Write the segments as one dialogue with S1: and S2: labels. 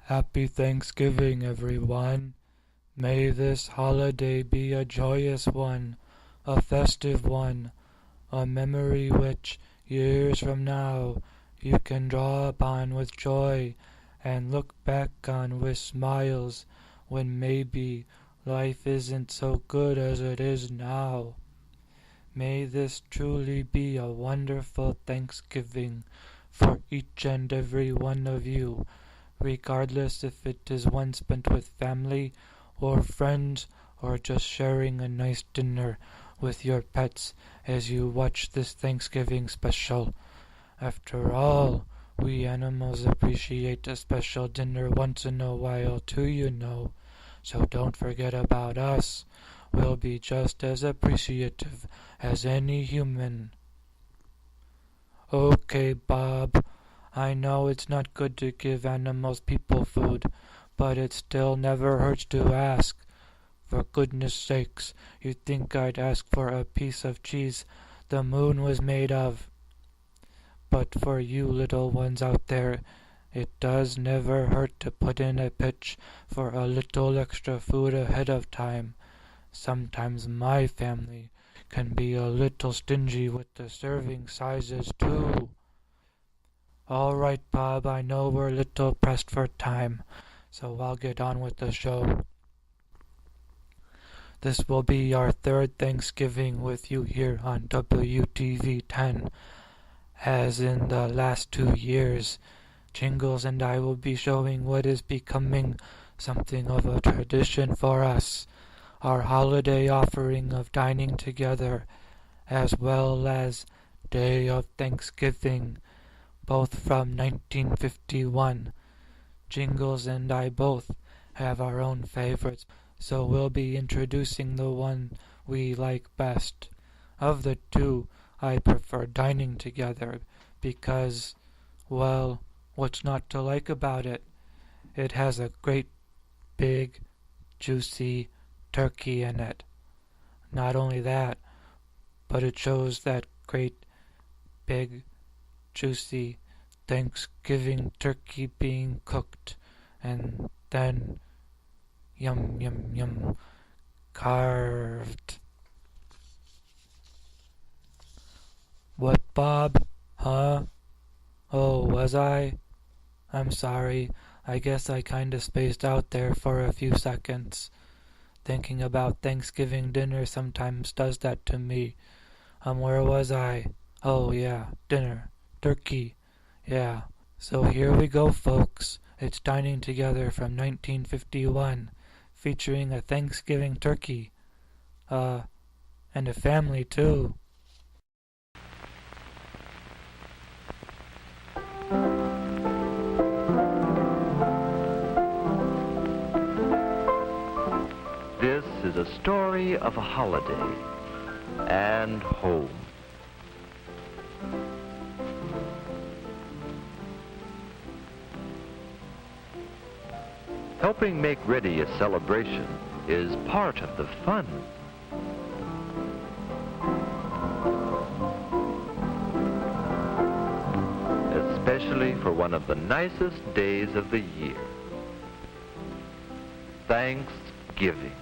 S1: Happy Thanksgiving, everyone. May this holiday be a joyous one, a festive one, a memory which, years from now, you can draw upon with joy and look back on with smiles when maybe life isn't so good as it is now. May this truly be a wonderful Thanksgiving for each and every one of you, regardless if it is one spent with family or friends or just sharing a nice dinner with your pets as you watch this Thanksgiving special. After all, we animals appreciate a special dinner once in a while too, you know. So don't forget about us. We'll be just as appreciative as any human. Okay, Bob. I know it's not good to give animals people food, but it still never hurts to ask. For goodness sakes, you'd think I'd ask for a piece of cheese the moon was made of. But for you little ones out there, it does never hurt to put in a pitch for a little extra food ahead of time. Sometimes my family can be a little stingy with the serving sizes too. All right, Bob, I know we're a little pressed for time, so I'll get on with the show. This will be our third Thanksgiving with you here on WTV 10. As in the last 2 years, Jingles and I will be showing what is becoming something of a tradition for us, our holiday offering of dining together, as well as Day of Thanksgiving, both from 1951. Jingles and I both have our own favorites, so we'll be introducing the one we like best. Of the two, I prefer dining together because, well, what's not to like about it? It has a great, big, juicy turkey in it. Not only that, but it shows that great, big, juicy Thanksgiving turkey being cooked and then, yum, yum, yum, carved. What, Bob? Huh? Oh, was I? I'm sorry. I guess I kinda spaced out there for a few seconds. Thinking about Thanksgiving dinner sometimes does that to me. Where was I? Oh, yeah, dinner. Turkey. Yeah. So here we go, folks. It's Dining Together from 1951, featuring a Thanksgiving turkey. And a family, too.
S2: This is a story of a holiday and home. Helping make ready a celebration is part of the fun. Especially for one of the nicest days of the year, Thanksgiving.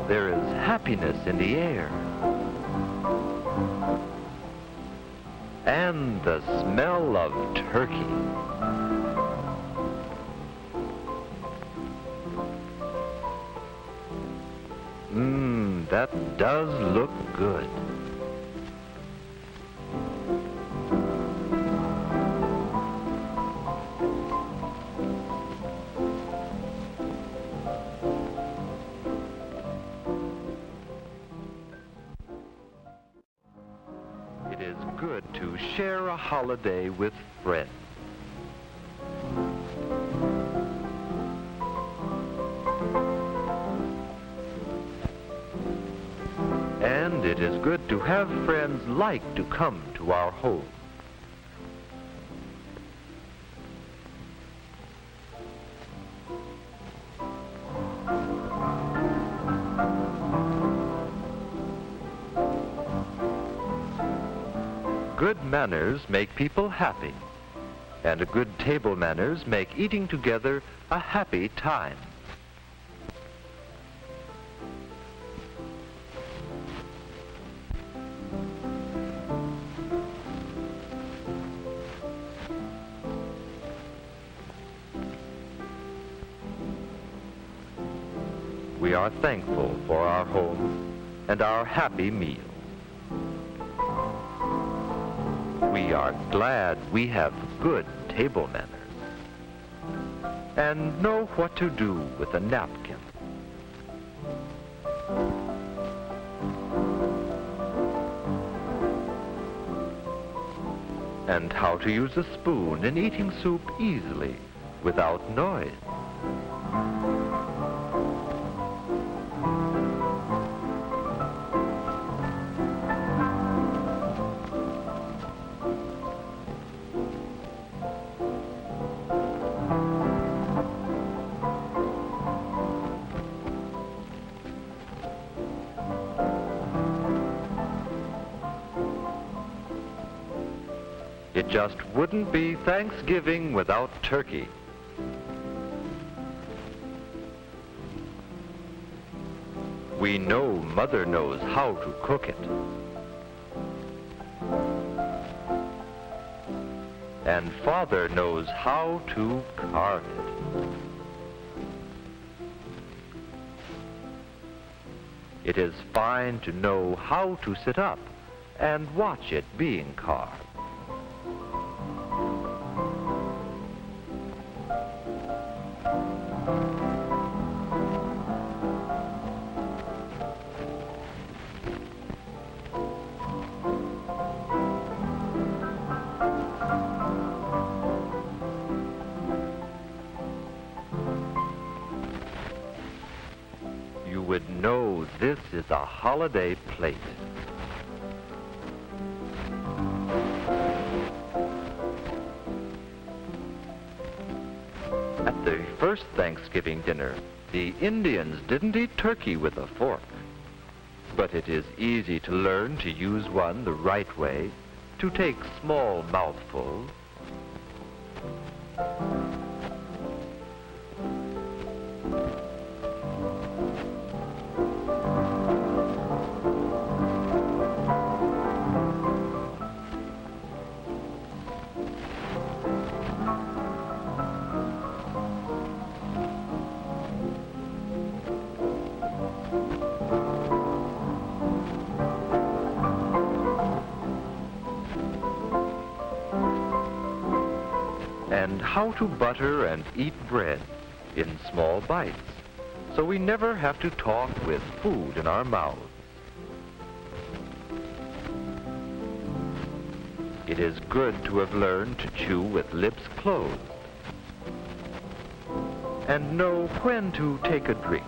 S2: There is happiness in the air, and the smell of turkey. That does look good. It is good to share a holiday with friends. And it is good to have friends like to come to our home. Good manners make people happy, and good table manners make eating together a happy time. We are thankful for our home and our happy meal. We are glad we have good table manners and know what to do with a napkin. And how to use a spoon in eating soup easily without noise. It just wouldn't be Thanksgiving without turkey. We know Mother knows how to cook it. And Father knows how to carve it. It is fine to know how to sit up and watch it being carved. You would know this is a holiday plate. At the first Thanksgiving dinner, the Indians didn't eat turkey with a fork. But it is easy to learn to use one the right way, to take small mouthfuls. And how to butter and eat bread in small bites, so we never have to talk with food in our mouths. It is good to have learned to chew with lips closed and know when to take a drink.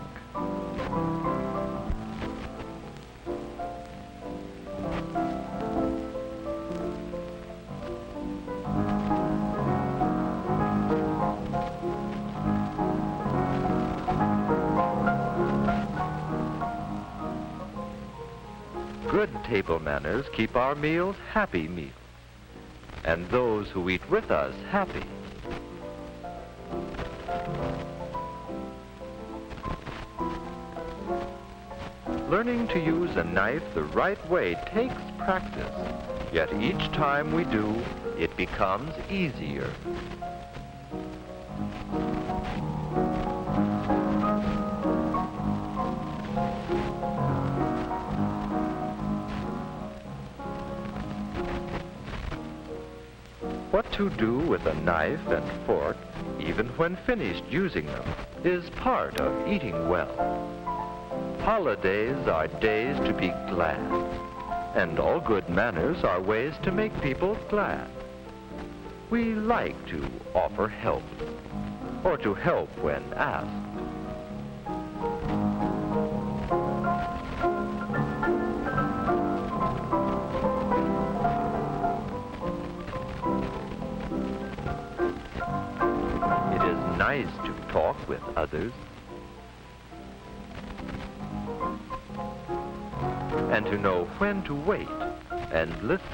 S2: Good table manners keep our meals happy meals, and those who eat with us happy. Learning to use a knife the right way takes practice, yet each time we do, it becomes easier. What to do with a knife and fork, even when finished using them, is part of eating well. Holidays are days to be glad, and all good manners are ways to make people glad. We like to offer help, or to help when asked. Nice to talk with others and to know when to wait and listen.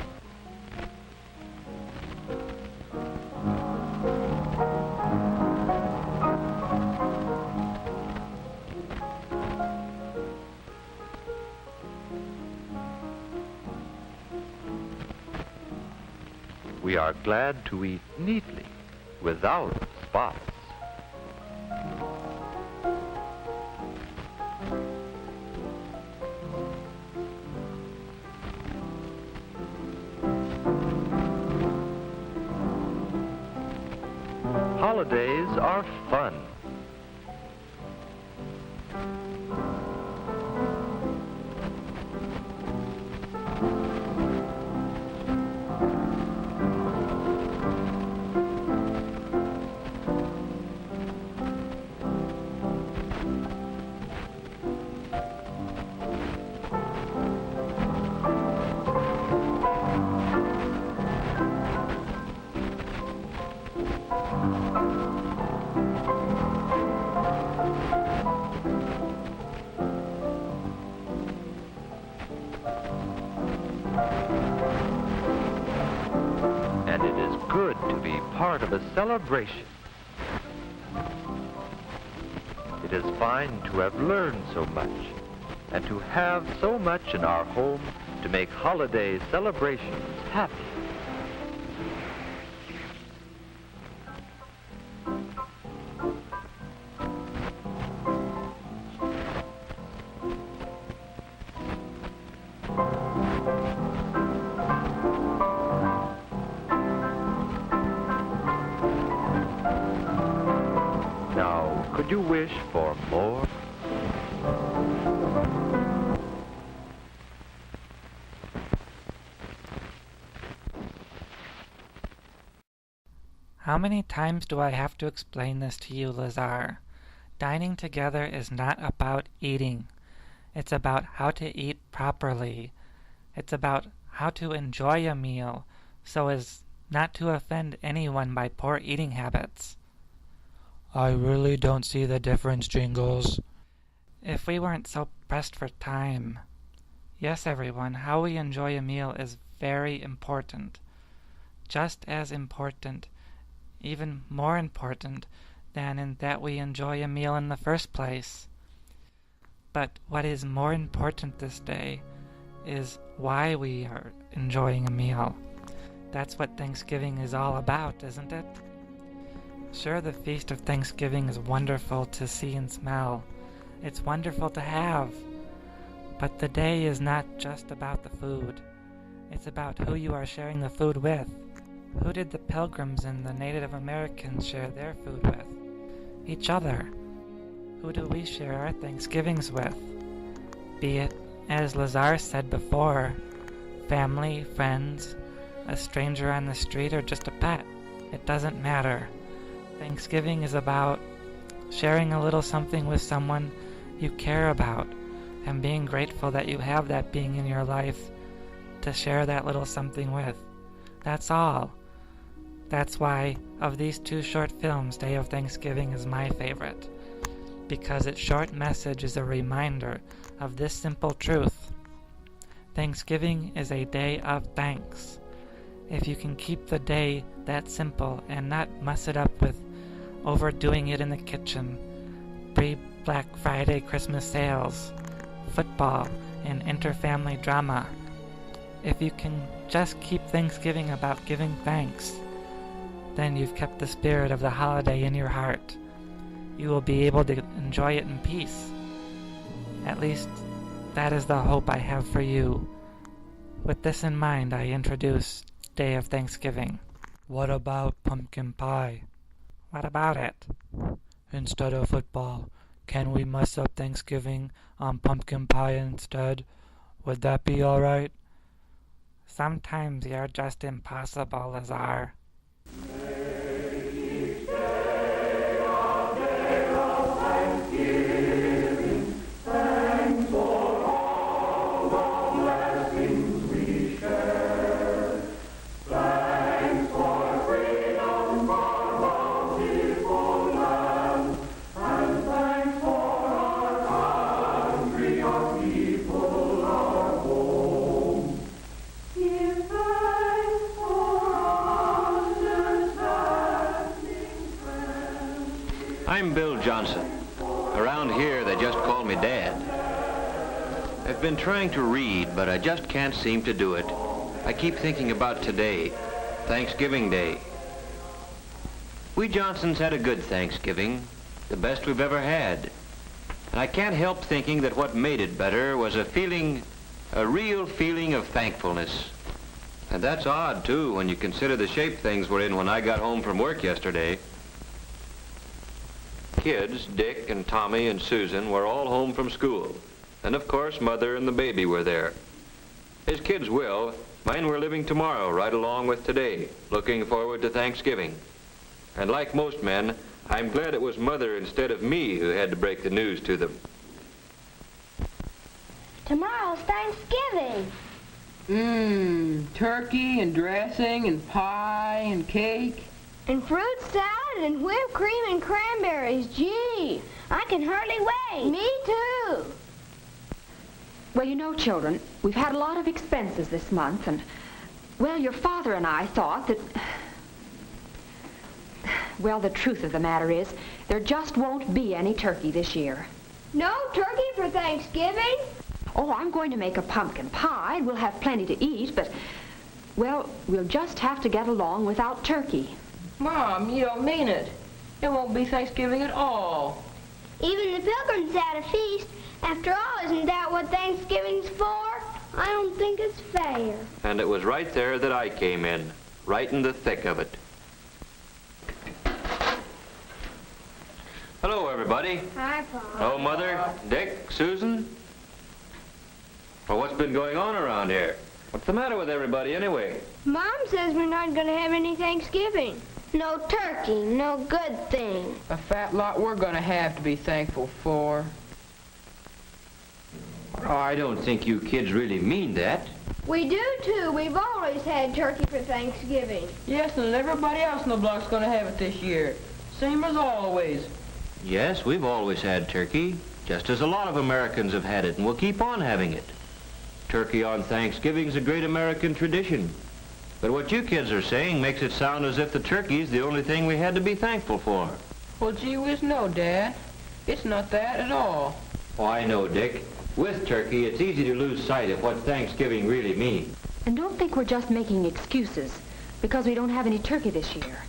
S2: We are glad to eat neatly, without spots. Holidays are fun. And it is good to be part of a celebration. It is fine to have learned so much and to have so much in our home to make holiday celebrations happy. Now, could you wish for more?
S1: How many times do I have to explain this to you, Lazar? Dining together is not about eating. It's about how to eat properly. It's about how to enjoy a meal so as not to offend anyone by poor eating habits.
S3: I really don't see the difference, Jingles.
S1: If we weren't so pressed for time. Yes, everyone, how we enjoy a meal is very important. Just as important, even more important, than in that we enjoy a meal in the first place. But what is more important this day is why we are enjoying a meal. That's what Thanksgiving is all about, isn't it? Sure, the Feast of Thanksgiving is wonderful to see and smell. It's wonderful to have. But the day is not just about the food. It's about who you are sharing the food with. Who did the Pilgrims and the Native Americans share their food with? Each other. Who do we share our Thanksgivings with? Be it, as Lazar said before, family, friends, a stranger on the street, or just a pet. It doesn't matter. Thanksgiving is about sharing a little something with someone you care about and being grateful that you have that being in your life to share that little something with. That's all. That's why, of these two short films, Day of Thanksgiving is my favorite, because its short message is a reminder of this simple truth. Thanksgiving is a day of thanks. If you can keep the day that simple and not mess it up with overdoing it in the kitchen, pre-Black Friday Christmas sales, football, and inter-family drama, if you can just keep Thanksgiving about giving thanks, then you've kept the spirit of the holiday in your heart. You will be able to enjoy it in peace. At least, that is the hope I have for you. With this in mind, I introduce Day of Thanksgiving.
S3: What about pumpkin pie?
S1: What about it?
S3: Instead of football, can we mess up Thanksgiving on pumpkin pie instead? Would that be alright?
S1: Sometimes you're just impossible, Lazar.
S4: I'm Bill Johnson. Around here, they just call me Dad. I've been trying to read, but I just can't seem to do it. I keep thinking about today. Thanksgiving Day. We Johnsons had a good Thanksgiving, the best we've ever had. And I can't help thinking that what made it better was a real feeling of thankfulness. And that's odd, too, when you consider the shape things were in when I got home from work yesterday. Kids, Dick and Tommy and Susan, were all home from school. And of course, Mother and the baby were there. As kids will, mine were living tomorrow right along with today, looking forward to Thanksgiving. And like most men, I'm glad it was Mother instead of me who had to break the news to them.
S5: Tomorrow's Thanksgiving.
S6: Turkey and dressing and pie and cake.
S5: And fruit salad and whipped cream and cranberries. Gee, I can hardly wait. Me too.
S7: Well, you know, children, we've had a lot of expenses this month, and, well, your father and I thought that... Well, the truth of the matter is, there just won't be any turkey this year.
S5: No turkey for Thanksgiving?
S7: Oh, I'm going to make a pumpkin pie. We'll have plenty to eat, but, well, we'll just have to get along without turkey.
S6: Mom, you don't mean it. It won't be Thanksgiving at all.
S5: Even the Pilgrims had a feast. After all, isn't that what Thanksgiving's for? I don't think it's fair.
S4: And it was right there that I came in, right in the thick of it. Hello, everybody.
S5: Hi, Paul.
S4: Hello, Mother, Dick, Susan. Well, what's been going on around here? What's the matter with everybody, anyway?
S5: Mom says we're not going to have any Thanksgiving. No turkey, no good thing.
S6: A fat lot we're going to have to be thankful for.
S4: Oh, I don't think you kids really mean that.
S5: We do, too. We've always had turkey for Thanksgiving.
S6: Yes, and everybody else in the block's going to have it this year. Same as always.
S4: Yes, we've always had turkey, just as a lot of Americans have had it, and we'll keep on having it. Turkey on Thanksgiving's a great American tradition. But what you kids are saying makes it sound as if the turkey's the only thing we had to be thankful for.
S6: Well, gee whiz, no, Dad. It's not that at all.
S4: Oh, I know, Dick. With turkey, it's easy to lose sight of what Thanksgiving really means.
S7: And don't think we're just making excuses because we don't have any turkey this year.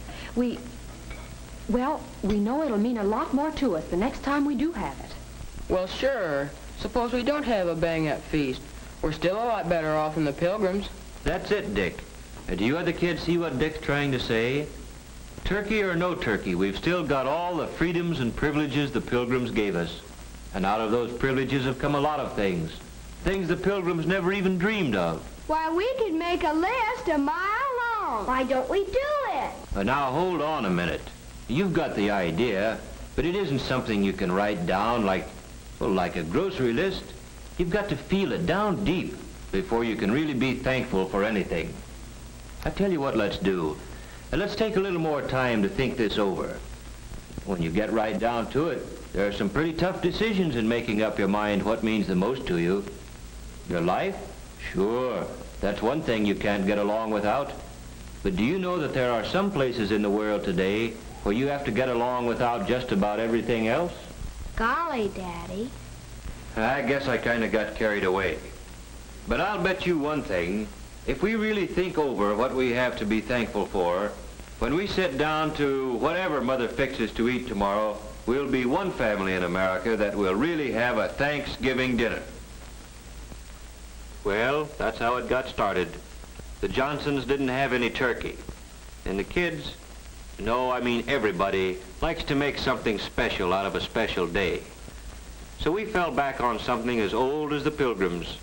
S7: Well, we know it'll mean a lot more to us the next time we do have it.
S6: Well, sure. Suppose we don't have a bang-up feast. We're still a lot better off than the Pilgrims.
S4: That's it, Dick. Do you other kids see what Dick's trying to say? Turkey or no turkey, we've still got all the freedoms and privileges the Pilgrims gave us. And out of those privileges have come a lot of things. Things the Pilgrims never even dreamed of.
S5: Why, we could make a list a mile long. Why don't we do it?
S4: Now, hold on a minute. You've got the idea, but it isn't something you can write down like a grocery list. You've got to feel it down deep before you can really be thankful for anything. I tell you what let's do. Let's take a little more time to think this over. When you get right down to it, there are some pretty tough decisions in making up your mind what means the most to you. Your life? Sure, that's one thing you can't get along without. But do you know that there are some places in the world today where you have to get along without just about everything else?
S5: Golly, Daddy.
S4: I guess I kind of got carried away. But I'll bet you one thing. If we really think over what we have to be thankful for, when we sit down to whatever Mother fixes to eat tomorrow, we'll be one family in America that will really have a Thanksgiving dinner. Well, that's how it got started. The Johnsons didn't have any turkey. And the kids, no, I mean everybody, likes to make something special out of a special day. So we fell back on something as old as the Pilgrims,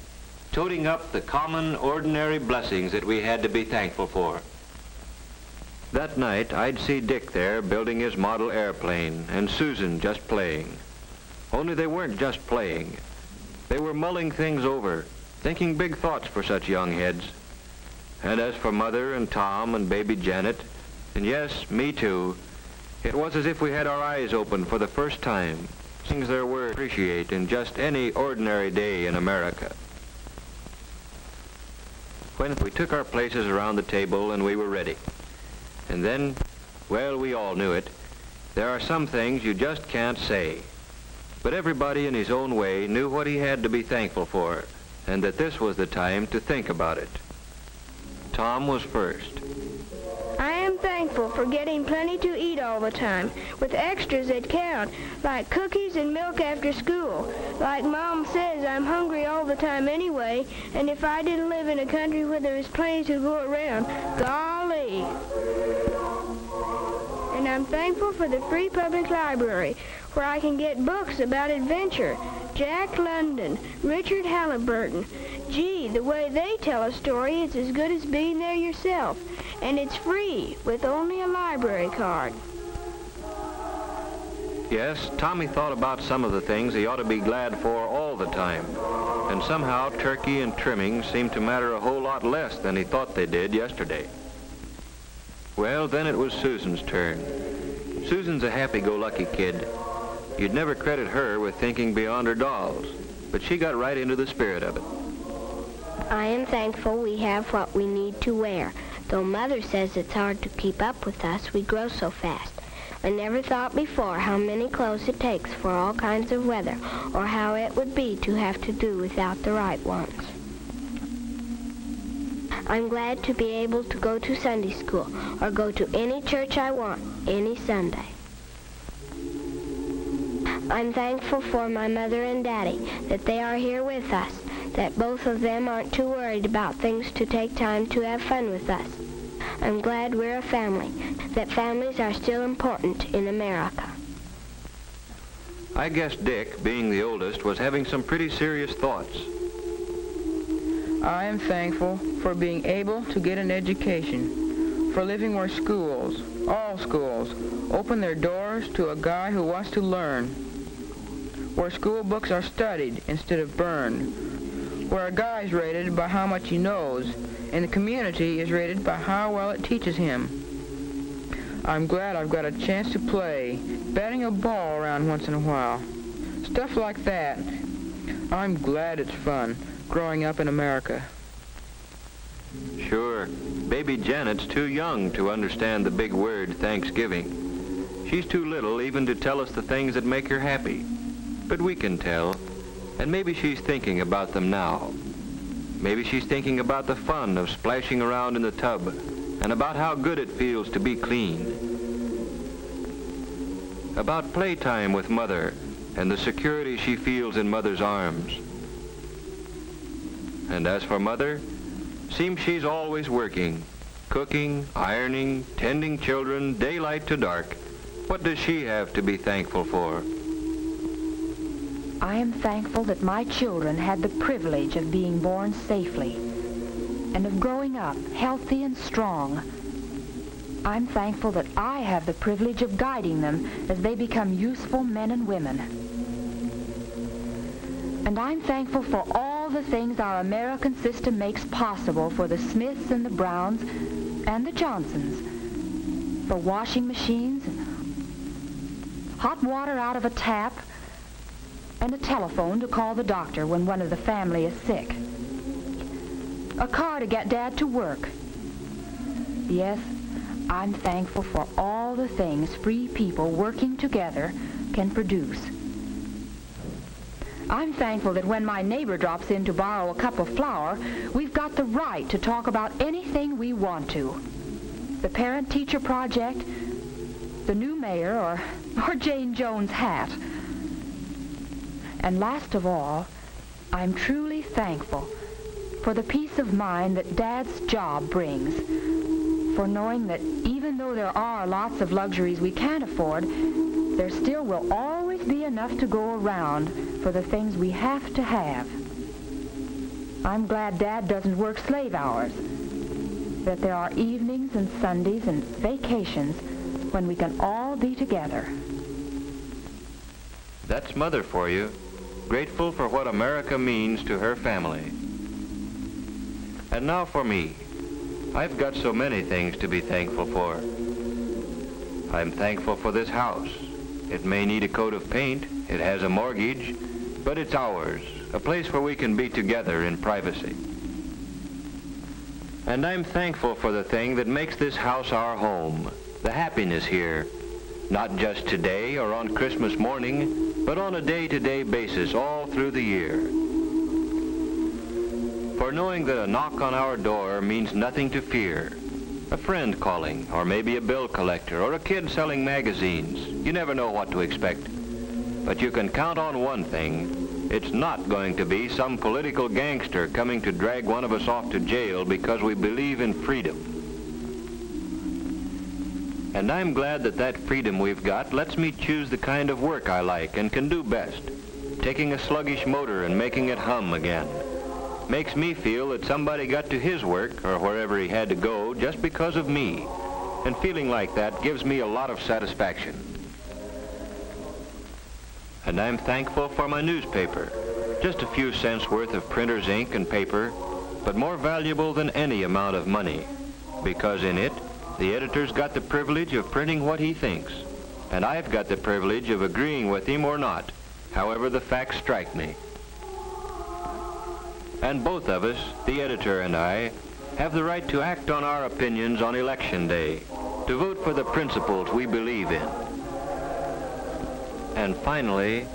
S4: toting up the common, ordinary blessings that we had to be thankful for. That night, I'd see Dick there building his model airplane, and Susan just playing. Only they weren't just playing. They were mulling things over, thinking big thoughts for such young heads. And as for Mother and Tom and baby Janet, and yes, me too, it was as if we had our eyes open for the first time. Things there were to appreciate in just any ordinary day in America. When we took our places around the table and we were ready. And then, well, we all knew it. There are some things you just can't say. But everybody in his own way knew what he had to be thankful for, and that this was the time to think about it. Tom was first.
S5: I am thankful for getting plenty to eat all the time, with extras that count, like cookies and milk after school. Like Mom says, I'm hungry all the time anyway, and if I didn't live in a country where there was plenty to go around, golly. And I'm thankful for the free public library, where I can get books about adventure. Jack London, Richard Halliburton. Gee, the way they tell a story is as good as being there yourself. And it's free, with only a library card.
S4: Yes, Tommy thought about some of the things he ought to be glad for all the time. And somehow turkey and trimmings seemed to matter a whole lot less than he thought they did yesterday. Well, then it was Susan's turn. Susan's a happy-go-lucky kid. You'd never credit her with thinking beyond her dolls, but she got right into the spirit of it.
S5: I am thankful we have what we need to wear. Though Mother says it's hard to keep up with us, we grow so fast. I never thought before how many clothes it takes for all kinds of weather, or how it would be to have to do without the right ones. I'm glad to be able to go to Sunday school, or go to any church I want, any Sunday. I'm thankful for my mother and daddy, that they are here with us, that both of them aren't too worried about things to take time to have fun with us. I'm glad we're a family, that families are still important in America.
S4: I guess Dick, being the oldest, was having some pretty serious thoughts.
S6: I am thankful for being able to get an education, for living where schools, all schools, open their doors to a guy who wants to learn, where school books are studied instead of burned, where a guy is rated by how much he knows, and the community is rated by how well it teaches him. I'm glad I've got a chance to play, batting a ball around once in a while. Stuff like that. I'm glad it's fun, growing up in America.
S4: Sure, baby Janet's too young to understand the big word Thanksgiving. She's too little even to tell us the things that make her happy. But we can tell, and maybe she's thinking about them now. Maybe she's thinking about the fun of splashing around in the tub and about how good it feels to be clean. About playtime with Mother and the security she feels in Mother's arms. And as for Mother, seems she's always working, cooking, ironing, tending children, daylight to dark. What does she have to be thankful for?
S7: I am thankful that my children had the privilege of being born safely and of growing up healthy and strong. I'm thankful that I have the privilege of guiding them as they become useful men and women. And I'm thankful for all the things our American system makes possible for the Smiths and the Browns and the Johnsons, for washing machines, hot water out of a tap, and a telephone to call the doctor when one of the family is sick. A car to get Dad to work. Yes, I'm thankful for all the things free people working together can produce. I'm thankful that when my neighbor drops in to borrow a cup of flour, we've got the right to talk about anything we want to. The parent-teacher project, the new mayor, or Jane Jones' hat. And last of all, I'm truly thankful for the peace of mind that Dad's job brings, for knowing that even though there are lots of luxuries we can't afford, there still will always be enough to go around for the things we have to have. I'm glad Dad doesn't work slave hours, that there are evenings and Sundays and vacations when we can all be together.
S4: That's Mother for you, grateful for what America means to her family. And now for me. I've got so many things to be thankful for. I'm thankful for this house. It may need a coat of paint, it has a mortgage, but it's ours, a place where we can be together in privacy. And I'm thankful for the thing that makes this house our home, the happiness here, not just today or on Christmas morning, but on a day-to-day basis all through the year. for knowing that a knock on our door means nothing to fear. A friend calling, or maybe a bill collector, or a kid selling magazines. You never know what to expect. But you can count on one thing. It's not going to be some political gangster coming to drag one of us off to jail because we believe in freedom. And I'm glad that that freedom we've got lets me choose the kind of work I like and can do best. Taking a sluggish motor and making it hum again. Makes me feel that somebody got to his work, or wherever he had to go, just because of me. And feeling like that gives me a lot of satisfaction. And I'm thankful for my newspaper. Just a few cents worth of printer's ink and paper, but more valuable than any amount of money. Because in it, the editor's got the privilege of printing what he thinks. And I've got the privilege of agreeing with him or not, however the facts strike me. And both of us, the editor and I, have the right to act on our opinions on Election Day, to vote for the principles we believe in. And finally,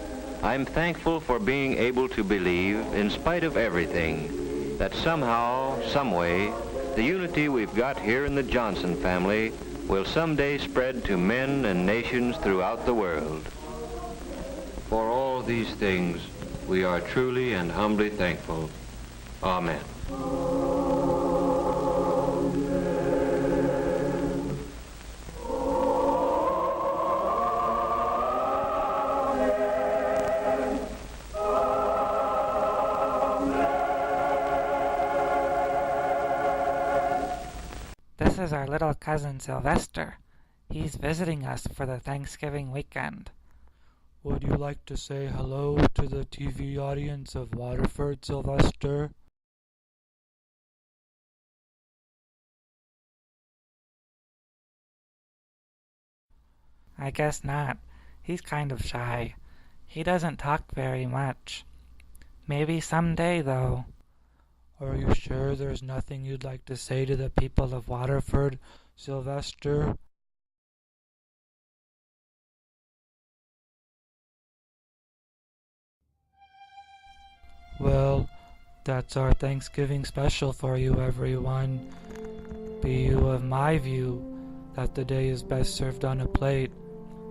S4: I'm thankful for being able to believe, in spite of everything, that somehow, someway, the unity we've got here in the Johnson family will someday spread to men and nations throughout the world. For all these things, we are truly and humbly thankful. Amen.
S3: This is our little cousin Sylvester. He's visiting us for the Thanksgiving weekend.
S1: Would you like to say hello to the TV audience of Waterford, Sylvester?
S3: I guess not. He's kind of shy. He doesn't talk very much. Maybe someday, though.
S1: Are you sure there's nothing you'd like to say to the people of Waterford, Sylvester? Well, that's our Thanksgiving special for you, everyone. Be you of my view that the day is best served on a plate,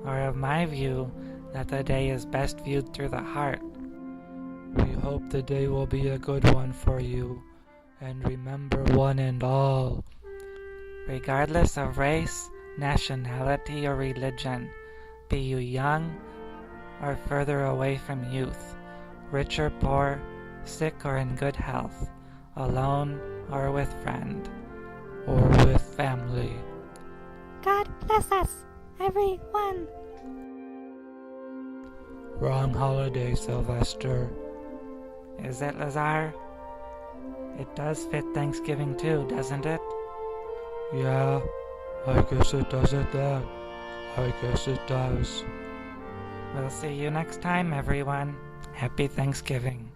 S3: Or of my view that the day is best viewed through the heart.
S1: we hope the day will be a good one for you. And remember one and all,
S3: Regardless of race, nationality, or religion, be you young or further away from youth, rich or poor, sick or in good health, alone or with friend,
S1: or with family.
S8: God bless us, everyone.
S1: Wrong holiday, Sylvester.
S3: Is it, Lazar? It does fit Thanksgiving too, doesn't it?
S1: Yeah, I guess it does at that. I guess it does.
S3: We'll see you next time, everyone. Happy Thanksgiving.